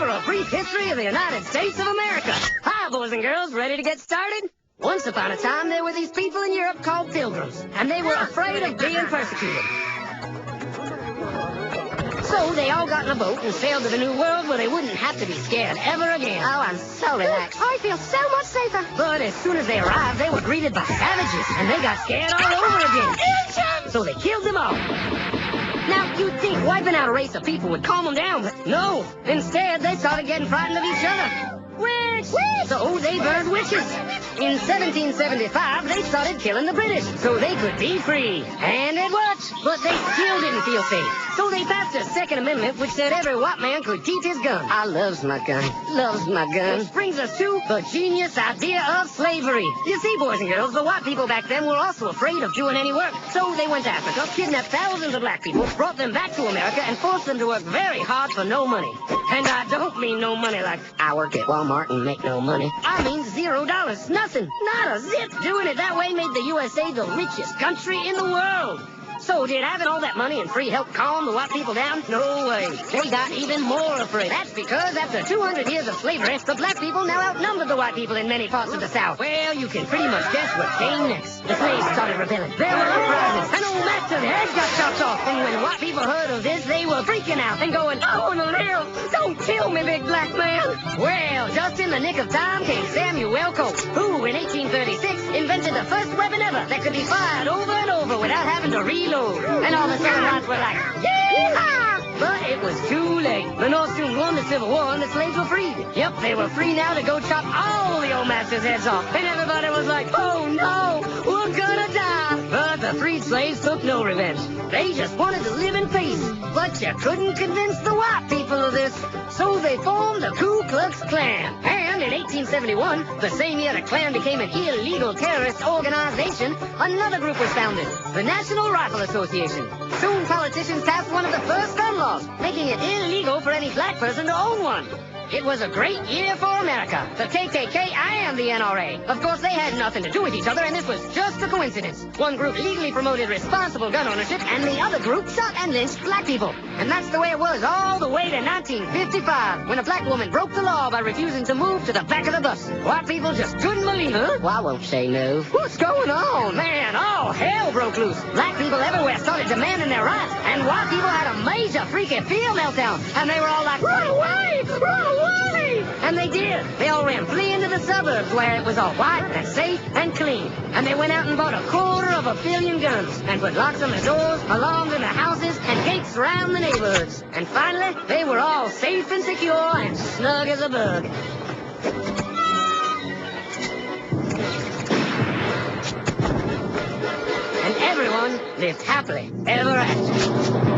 for a brief history of the United States of America. Hi, boys and girls, ready to get started? Once upon a time, there were these people in Europe called pilgrims, and they were afraid of being persecuted. So they all got in a boat and sailed to the New World where they wouldn't have to be scared ever again. Oh, I'm so relaxed. I feel so much safer. But as soon as they arrived, they were greeted by savages, and they got scared all over again. So they killed them all. Now, you'd think wiping out a race of people would calm them down, but no. Instead, they started getting frightened of each other. Witch! So they burned witches. In 1775, they started killing the British so they could be free. And it worked, but they still didn't feel safe. So they passed a Second Amendment which said every white man could keep his gun. I loves my gun. Loves my gun. Which brings us to the genius idea of slavery. You see, boys and girls, the white people back then were also afraid of doing any work. So they went to Africa, kidnapped thousands of black people, brought them back to America, and forced them to work very hard for no money. And I don't mean no money like I work at Walmart and make no money. I mean $0. Nothing. Not a zip. Doing it that way made the USA the richest country in the world. So did having all that money and free help calm the white people down? No way. They got even more afraid. That's because after 200 years of slavery, the black people now outnumbered the white people in many parts of the South. Well, you can pretty much guess what came next. The slaves started rebelling. There were uprisings, and old master's head got chopped off. And when white people heard of this, they were freaking out and going, I want to live. Don't kill me, big black man. Well, just in the nick of time came Samuel Colt, who in 1836 invented the first weapon ever that could be fired over and over without having to reload. And all the Southern whites were like, yeehaw! But it was too late. The North soon won the Civil War and the slaves were freed. Yep, they were free now to go chop all the old masters' heads off. And everybody was like, oh no, we're gonna die. But the freed slaves took no revenge. They just wanted to live in peace. But you couldn't convince the white people of this. So they formed the Ku Klux Klan. And in 1871, the same year the Klan became an illegal terrorist organization, another group was founded, the National Rifle Association. Soon politicians passed one of the first gun laws, making it illegal for any black person to own one. It was a great year for America. The KKK and the NRA. Of course, they had nothing to do with each other, and this was just a coincidence. One group legally promoted responsible gun ownership, and the other group shot and lynched black people. And that's the way it was all the way to 1955, when a black woman broke the law by refusing to move to the back of the bus. White people just couldn't believe it. Huh? Well, I won't say no. What's going on? Man, all hell broke loose. Black people everywhere started demanding their rights, and white people had a major freaky field meltdown, and they were all like, run away! Run away! And they did. They all ran fleeing to the suburbs where it was all white and safe and clean. And they went out and bought 250 million guns and put locks on the doors, alarms in the houses, and gates around the neighborhoods. And finally, they were all safe and secure and snug as a bug. And everyone lived happily ever after.